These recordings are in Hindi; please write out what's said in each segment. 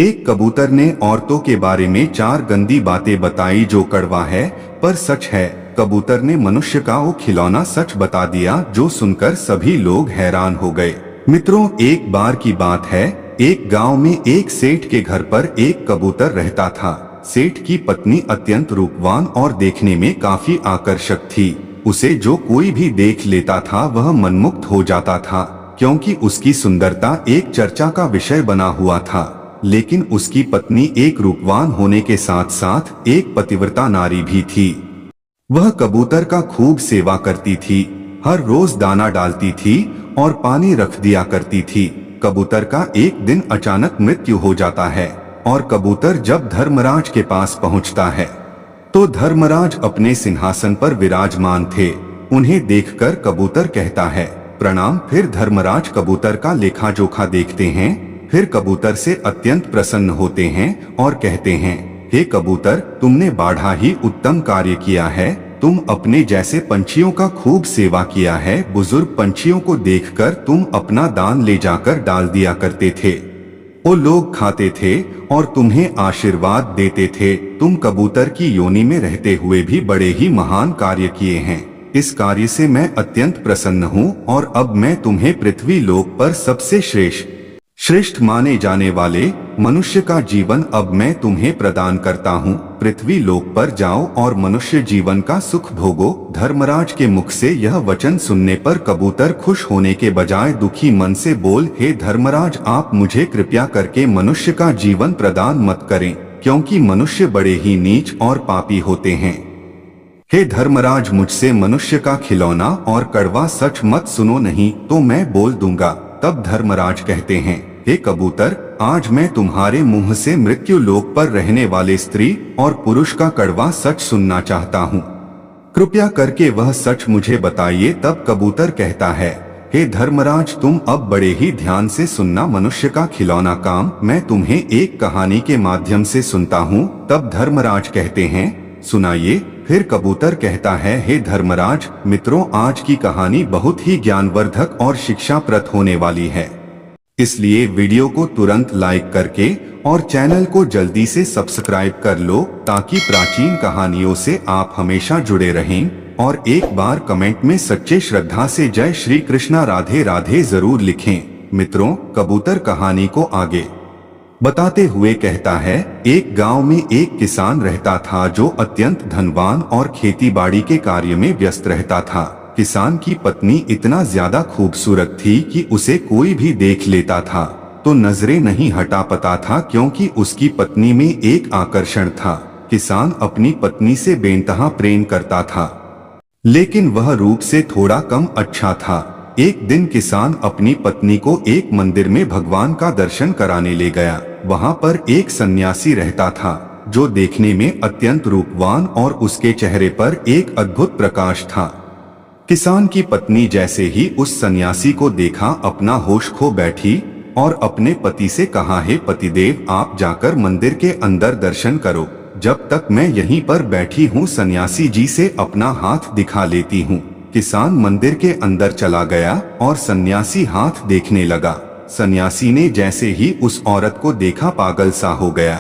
एक कबूतर ने औरतों के बारे में 4 गंदी बातें बताई जो कड़वा है पर सच है। कबूतर ने मनुष्य का वो खिलौना सच बता दिया जो सुनकर सभी लोग हैरान हो गए। मित्रों, एक बार की बात है, एक गांव में एक सेठ के घर पर एक कबूतर रहता था। सेठ की पत्नी अत्यंत रूपवान और देखने में काफी आकर्षक थी। उसे जो कोई भी देख लेता था वह मनमुग्ध हो जाता था, क्योंकि उसकी सुंदरता एक चर्चा का विषय बना हुआ था। लेकिन उसकी पत्नी एक रूपवान होने के साथ साथ एक पतिव्रता नारी भी थी। वह कबूतर का खूब सेवा करती थी, हर रोज दाना डालती थी और पानी रख दिया करती थी। कबूतर का एक दिन अचानक मृत्यु हो जाता है और कबूतर जब धर्मराज के पास पहुंचता है तो धर्मराज अपने सिंहासन पर विराजमान थे। उन्हें देखकर कबूतर कहता है, प्रणाम। फिर धर्मराज कबूतर का लेखा जोखा देखते हैं, फिर कबूतर से अत्यंत प्रसन्न होते हैं और कहते हैं, हे कबूतर, तुमने बाढ़ा ही उत्तम कार्य किया है। तुम अपने जैसे पंछियों का खूब सेवा किया है। बुजुर्ग पंछियों को देखकर तुम अपना दान ले जाकर डाल दिया करते थे, वो लोग खाते थे और तुम्हें आशीर्वाद देते थे। तुम कबूतर की योनि में रहते हुए भी बड़े ही महान कार्य किए हैं। इस कार्य से मैं अत्यंत प्रसन्न हूँ और अब मैं तुम्हें पृथ्वी लोक पर सबसे श्रेष्ठ माने जाने वाले मनुष्य का जीवन अब मैं तुम्हें प्रदान करता हूँ। पृथ्वी लोक पर जाओ और मनुष्य जीवन का सुख भोगो। धर्मराज के मुख से यह वचन सुनने पर कबूतर खुश होने के बजाय दुखी मन से बोल, हे धर्मराज, आप मुझे कृपया करके मनुष्य का जीवन प्रदान मत करें, क्योंकि मनुष्य बड़े ही नीच और पापी होते हैं। हे धर्मराज, मुझसे मनुष्य का खिलौना और कड़वा सच मत सुनो, नहीं तो मैं बोल दूंगा। तब धर्मराज कहते हैं, हे कबूतर, आज मैं तुम्हारे मुंह से मृत्यु लोक पर रहने वाले स्त्री और पुरुष का कड़वा सच सुनना चाहता हूँ। कृपया करके वह सच मुझे बताइए। तब कबूतर कहता है, हे धर्मराज, तुम अब बड़े ही ध्यान से सुनना। मनुष्य का खिलौना काम मैं तुम्हें एक कहानी के माध्यम से सुनता हूँ। तब धर्मराज कहते हैं, सुनाइए। फिर कबूतर कहता है, हे धर्मराज, मित्रों, आज की कहानी बहुत ही ज्ञानवर्धक और शिक्षाप्रद होने वाली है, इसलिए वीडियो को तुरंत लाइक करके और चैनल को जल्दी से सब्सक्राइब कर लो, ताकि प्राचीन कहानियों से आप हमेशा जुड़े रहें। और एक बार कमेंट में सच्चे श्रद्धा से जय श्री कृष्णा राधे राधे जरूर लिखें। मित्रों, कबूतर कहानी को आगे बताते हुए कहता है, एक गांव में एक किसान रहता था जो अत्यंत धनवान और खेतीबाड़ी के कार्य में व्यस्त रहता था। किसान की पत्नी इतना ज्यादा खूबसूरत थी कि उसे कोई भी देख लेता था तो नजरें नहीं हटा पाता था, क्योंकि उसकी पत्नी में एक आकर्षण था। किसान अपनी पत्नी से बेइंतहा प्रेम करता था, लेकिन वह रूप से थोड़ा कम अच्छा था। एक दिन किसान अपनी पत्नी को एक मंदिर में भगवान का दर्शन कराने ले गया। वहां पर एक सन्यासी रहता था जो देखने में अत्यंत रूपवान और उसके चेहरे पर एक अद्भुत प्रकाश था। किसान की पत्नी जैसे ही उस सन्यासी को देखा अपना होश खो बैठी और अपने पति से कहा, हे पतिदेव, आप जाकर मंदिर के अंदर दर्शन करो, जब तक मैं यहीं पर बैठी हूँ सन्यासी जी से अपना हाथ दिखा लेती हूँ। किसान मंदिर के अंदर चला गया और सन्यासी हाथ देखने लगा। सन्यासी ने जैसे ही उस औरत को देखा पागल सा हो गया,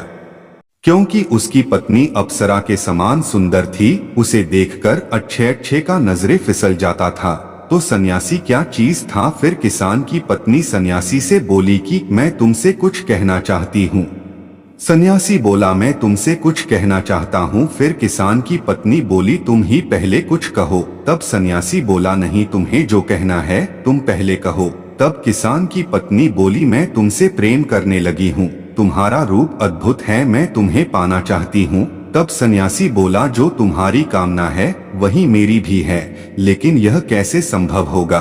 क्योंकि उसकी पत्नी अप्सरा के समान सुंदर थी। उसे देखकर अच्छे का नजरे फिसल जाता था। तो सन्यासी क्या चीज था। फिर किसान की पत्नी सन्यासी से बोली कि मैं तुमसे कुछ कहना चाहती हूँ। सन्यासी बोला, मैं तुमसे कुछ कहना चाहता हूँ। फिर किसान की पत्नी बोली, तुम ही पहले कुछ कहो। तब सन्यासी बोला, नहीं, तुम्हें जो कहना है तुम पहले कहो। तब किसान की पत्नी बोली, मैं तुमसे प्रेम करने लगी हूँ, तुम्हारा रूप अद्भुत है, मैं तुम्हें पाना चाहती हूँ। तब सन्यासी बोला, जो तुम्हारी कामना है वही मेरी भी है, लेकिन यह कैसे संभव होगा।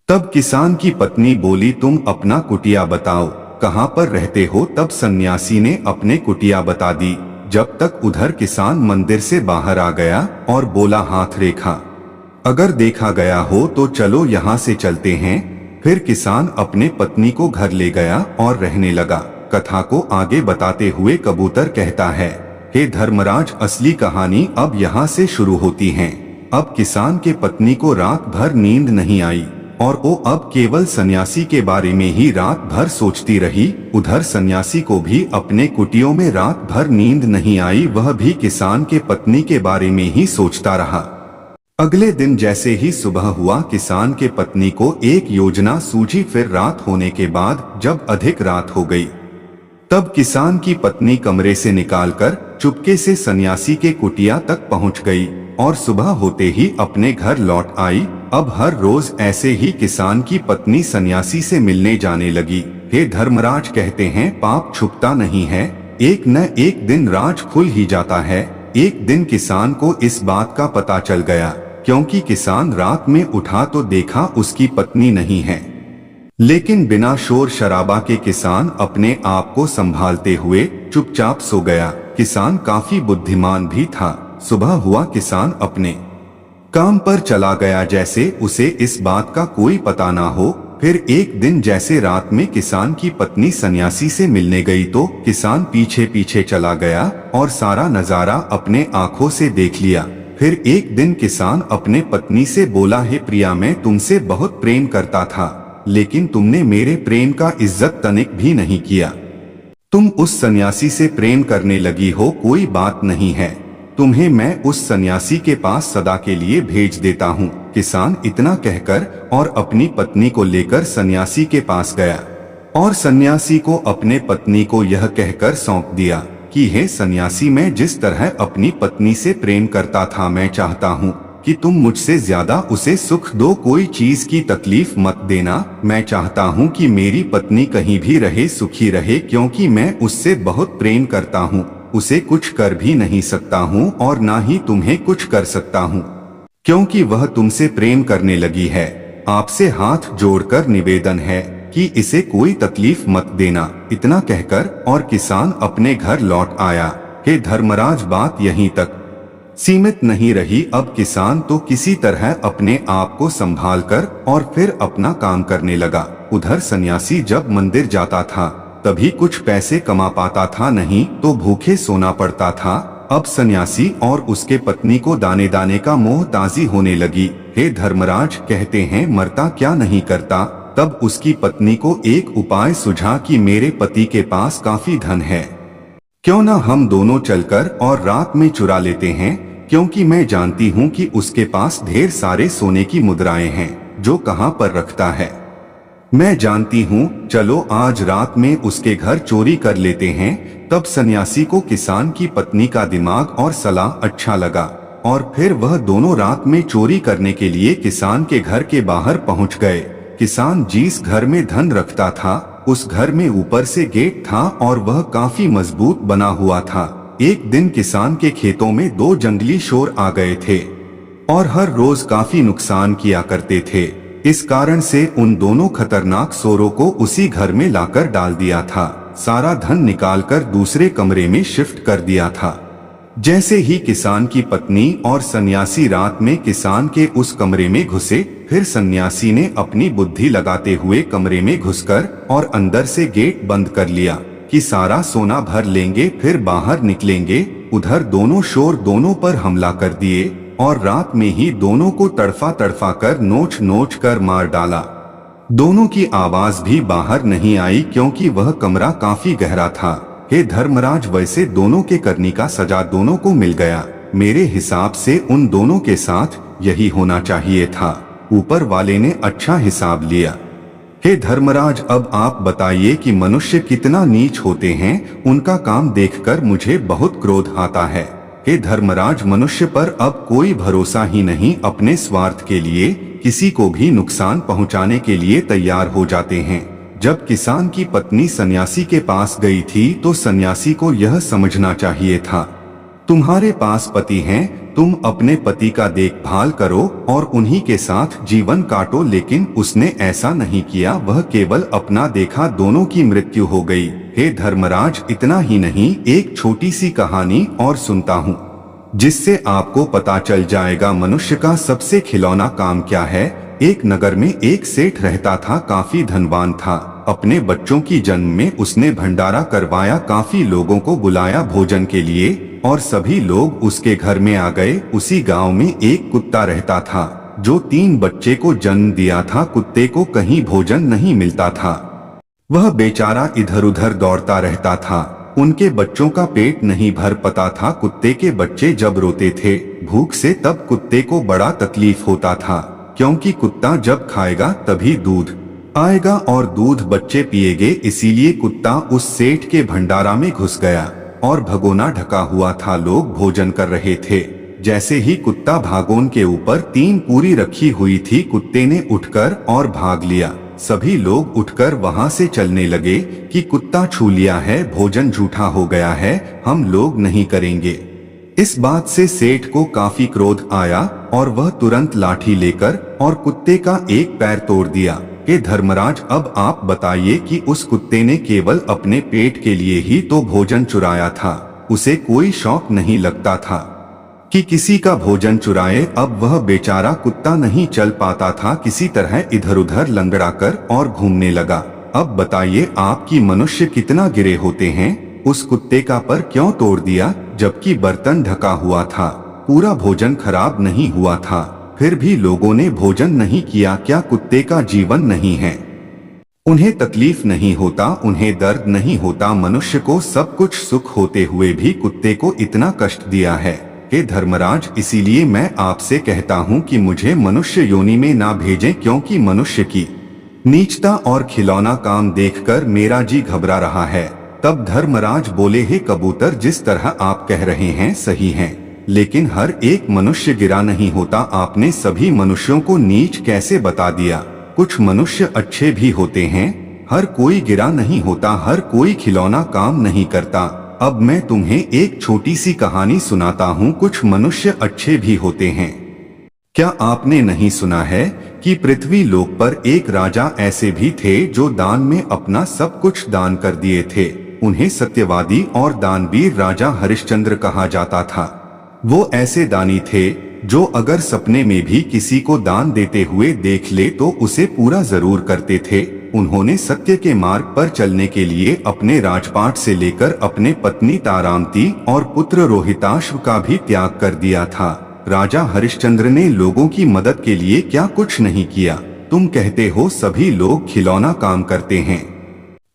तब किसान की पत्नी बोली, तुम अपना कुटिया बताओ, कहाँ पर रहते हो। तब सन्यासी ने अपने कुटिया बता दी। जब तक उधर किसान मंदिर से बाहर आ गया और बोला, हाथ रेखा, अगर देखा गया हो तो चलो यहाँ से चलते हैं। फिर किसान अपने पत्नी को घर ले गया और रहने लगा। कथा को आगे बताते हुए कबूतर कहता है, हे धर्मराज, असली कहानी अब यहाँ से शुरू होती है। अब किसान के पत्नी को रात भर नींद नहीं आई और वो अब केवल सन्यासी के बारे में ही रात भर सोचती रही। उधर सन्यासी को भी अपने कुटियों में रात भर नींद नहीं आई, वह भी किसान के पत्नी के बारे में ही सोचता रहा। अगले दिन जैसे ही सुबह हुआ, किसान के पत्नी को एक योजना सूझी। फिर रात होने के बाद जब अधिक रात हो गई, तब किसान की पत्नी कमरे से निकालकर चुपके से सन्यासी के कुटिया तक पहुंच गई और सुबह होते ही अपने घर लौट आई। अब हर रोज ऐसे ही किसान की पत्नी सन्यासी से मिलने जाने लगी। हे धर्मराज, कहते हैं पाप छुपता नहीं है, एक न एक दिन राज खुल ही जाता है। एक दिन किसान को इस बात का पता चल गया, क्योंकि किसान रात में उठा तो देखा उसकी पत्नी नहीं है, लेकिन बिना शोर शराबा के किसान अपने आप को संभालते हुए चुपचाप सो गया। किसान काफी बुद्धिमान भी था। सुबह हुआ, किसान अपने काम पर चला गया जैसे उसे इस बात का कोई पता ना हो। फिर एक दिन जैसे रात में किसान की पत्नी सन्यासी से मिलने गई तो किसान पीछे पीछे चला गया और सारा नजारा अपने आंखों से देख लिया। फिर एक दिन किसान अपने पत्नी से बोला, हे प्रिया, मैं तुमसे बहुत प्रेम करता था, लेकिन तुमने मेरे प्रेम का इज्जत तनिक भी नहीं किया। तुम उस सन्यासी से प्रेम करने लगी हो, कोई बात नहीं है, तुम्हें मैं उस सन्यासी के पास सदा के लिए भेज देता हूँ। किसान इतना कहकर और अपनी पत्नी को लेकर सन्यासी के पास गया और सन्यासी को अपने पत्नी को यह कहकर सौंप दिया कि हे सन्यासी, मैं जिस तरह अपनी पत्नी से प्रेम करता था, मैं चाहता हूँ कि तुम मुझसे ज्यादा उसे सुख दो, कोई चीज की तकलीफ मत देना। मैं चाहता हूँ कि मेरी पत्नी कहीं भी रहे सुखी रहे, क्योंकि मैं उससे बहुत प्रेम करता हूँ। उसे कुछ कर भी नहीं सकता हूँ और ना ही तुम्हें कुछ कर सकता हूँ, क्योंकि वह तुमसे प्रेम करने लगी है। आपसे हाथ जोड़कर निवेदन है कि इसे कोई तकलीफ मत देना। इतना कहकर और किसान अपने घर लौट आया। हे धर्मराज, बात यहीं तक सीमित नहीं रही। अब किसान तो किसी तरह अपने आप को संभालकर और फिर अपना काम करने लगा। उधर सन्यासी जब मंदिर जाता था तभी कुछ पैसे कमा पाता था, नहीं तो भूखे सोना पड़ता था। अब सन्यासी और उसके पत्नी को दाने दाने का मोह ताजी होने लगी। हे धर्मराज, कहते हैं मरता क्या नहीं करता। तब उसकी पत्नी को एक उपाय सूझा कि मेरे पति के पास काफी धन है, क्यों ना हम दोनों चलकर और रात में चुरा लेते हैं, क्योंकि मैं जानती हूँ कि उसके पास ढेर सारे सोने की मुद्राएं हैं जो कहाँ पर रखता है। मैं जानती हूँ, चलो आज रात में उसके घर चोरी कर लेते हैं। तब सन्यासी को किसान की पत्नी का दिमाग और सलाह अच्छा लगा और फिर वह दोनों रात में चोरी करने के लिए किसान के घर के बाहर पहुँच गए। किसान जिस घर में धन रखता था उस घर में ऊपर से गेट था और वह काफी मजबूत बना हुआ था। एक दिन किसान के खेतों में दो जंगली शोर आ गए थे और हर रोज काफी नुकसान किया करते थे। इस कारण से उन दोनों खतरनाक शोरों को उसी घर में लाकर डाल दिया था। सारा धन निकालकर दूसरे कमरे में शिफ्ट कर दिया था। जैसे ही किसान की पत्नी और सन्यासी रात में किसान के उस कमरे में घुसे, फिर सन्यासी ने अपनी बुद्धि लगाते हुए कमरे में घुसकर और अंदर से गेट बंद कर लिया कि सारा सोना भर लेंगे फिर बाहर निकलेंगे। उधर दोनों शोर दोनों पर हमला कर दिए और रात में ही दोनों को तड़फा तड़फा कर नोच नोच कर मार डाला। दोनों की आवाज भी बाहर नहीं आई, क्योंकि वह कमरा काफी गहरा था। हे धर्मराज, वैसे दोनों के करने का सजा दोनों को मिल गया। मेरे हिसाब से उन दोनों के साथ यही होना चाहिए था। ऊपर वाले ने अच्छा हिसाब लिया। हे धर्मराज, अब आप बताइए कि मनुष्य कितना नीच होते हैं। उनका काम देखकर मुझे बहुत क्रोध आता है। हे धर्मराज, मनुष्य पर अब कोई भरोसा ही नहीं। अपने स्वार्थ के लिए किसी को भी नुकसान पहुंचाने के लिए तैयार हो जाते हैं। जब किसान की पत्नी सन्यासी के पास गई थी तो सन्यासी को यह समझना चाहिए था, तुम्हारे पास पति हैं, तुम अपने पति का देखभाल करो और उन्हीं के साथ जीवन काटो। लेकिन उसने ऐसा नहीं किया, वह केवल अपना देखा, दोनों की मृत्यु हो गई। हे धर्मराज, इतना ही नहीं, एक छोटी सी कहानी और सुनता हूँ, जिससे आपको पता चल जाएगा मनुष्य का सबसे खिलौना काम क्या है। एक नगर में एक सेठ रहता था, काफी धनवान था। अपने बच्चों की जन्म में उसने भंडारा करवाया, काफी लोगों को बुलाया भोजन के लिए और सभी लोग उसके घर में आ गए। उसी गांव में एक कुत्ता रहता था जो 3 बच्चे को जन्म दिया था, कुत्ते को कहीं भोजन नहीं मिलता था। वह बेचारा इधर उधर दौड़ता रहता था। उनके बच्चों का पेट नहीं भर पाता था। कुत्ते के बच्चे जब रोते थे भूख से, तब कुत्ते को बड़ा तकलीफ होता था, क्योंकि कुत्ता जब खाएगा तभी दूध आएगा और दूध बच्चे पिएंगे। इसीलिए कुत्ता उस सेठ के भंडारा में घुस गया और भगोना ढका हुआ था। लोग भोजन कर रहे थे। जैसे ही कुत्ता भागोन के ऊपर 3 पूरी रखी हुई थी, कुत्ते ने उठकर और भाग लिया। सभी लोग उठकर वहां से चलने लगे कि कुत्ता छू लिया है, भोजन झूठा हो गया है, हम लोग नहीं करेंगे। इस बात से सेठ को काफी क्रोध आया और वह तुरंत लाठी लेकर और कुत्ते का एक पैर तोड़ दिया कि धर्मराज, अब आप बताइए कि उस कुत्ते ने केवल अपने पेट के लिए ही तो भोजन चुराया था, उसे कोई शौक नहीं लगता था कि किसी का भोजन चुराए। अब वह बेचारा कुत्ता नहीं चल पाता था, किसी तरह इधर उधर लंगड़ाकर और घूमने लगा। अब बताइए आपकी मनुष्य कितना गिरे होते हैं, उस कुत्ते का पर क्यों तोड़ दिया, जबकि बर्तन ढका हुआ था, पूरा भोजन खराब नहीं हुआ था, फिर भी लोगों ने भोजन नहीं किया। क्या कुत्ते का जीवन नहीं है? उन्हें तकलीफ नहीं होता, उन्हें दर्द नहीं होता। मनुष्य को सब कुछ सुख होते हुए भी कुत्ते को इतना कष्ट दिया है। हे धर्मराज, इसीलिए मैं आपसे कहता हूँ कि मुझे मनुष्य योनि में ना भेजें, क्योंकि मनुष्य की नीचता और खिलौना काम देखकर मेरा जी घबरा रहा है। तब धर्मराज बोले, हे कबूतर, जिस तरह आप कह रहे हैं सही है, लेकिन हर एक मनुष्य गिरा नहीं होता। आपने सभी मनुष्यों को नीच कैसे बता दिया? कुछ मनुष्य अच्छे भी होते हैं, हर कोई गिरा नहीं होता, हर कोई खिलौना काम नहीं करता। अब मैं तुम्हें एक छोटी सी कहानी सुनाता हूँ। कुछ मनुष्य अच्छे भी होते हैं। क्या आपने नहीं सुना है कि पृथ्वी लोक पर एक राजा ऐसे भी थे जो दान में अपना सब कुछ दान कर दिए थे। उन्हें सत्यवादी और दानवीर राजा हरिश्चंद्र कहा जाता था। वो ऐसे दानी थे जो अगर सपने में भी किसी को दान देते हुए देख ले तो उसे पूरा जरूर करते थे। उन्होंने सत्य के मार्ग पर चलने के लिए अपने राजपाट से लेकर अपने पत्नी तारामती और पुत्र रोहिताश्व का भी त्याग कर दिया था। राजा हरिश्चंद्र ने लोगों की मदद के लिए क्या कुछ नहीं किया। तुम कहते हो सभी लोग खिलौना काम करते हैं,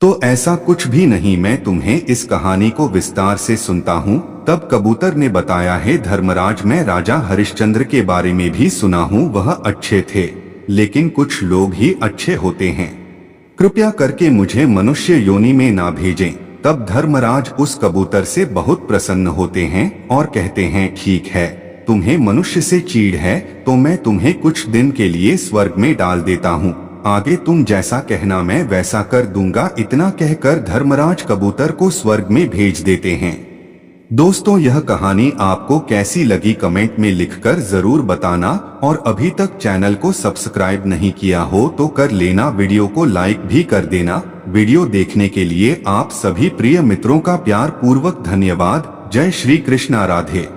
तो ऐसा कुछ भी नहीं। मैं तुम्हें इस कहानी को विस्तार से सुनता हूँ। तब कबूतर ने बताया, है धर्मराज, मैं राजा हरिश्चंद्र के बारे में भी सुना हूँ। वह अच्छे थे, लेकिन कुछ लोग ही अच्छे होते हैं। कृपया करके मुझे मनुष्य योनि में ना भेजें। तब धर्मराज उस कबूतर से बहुत प्रसन्न होते हैं और कहते हैं, ठीक है, तुम्हें मनुष्य से चीड़ है तो मैं तुम्हें कुछ दिन के लिए स्वर्ग में डाल देता हूँ। आगे तुम जैसा कहना मैं वैसा कर दूंगा। इतना कहकर धर्मराज कबूतर को स्वर्ग में भेज देते हैं। दोस्तों, यह कहानी आपको कैसी लगी कमेंट में लिखकर जरूर बताना, और अभी तक चैनल को सब्सक्राइब नहीं किया हो तो कर लेना, वीडियो को लाइक भी कर देना। वीडियो देखने के लिए आप सभी प्रिय मित्रों का प्यार पूर्वक धन्यवाद। जय श्री कृष्ण, राधे।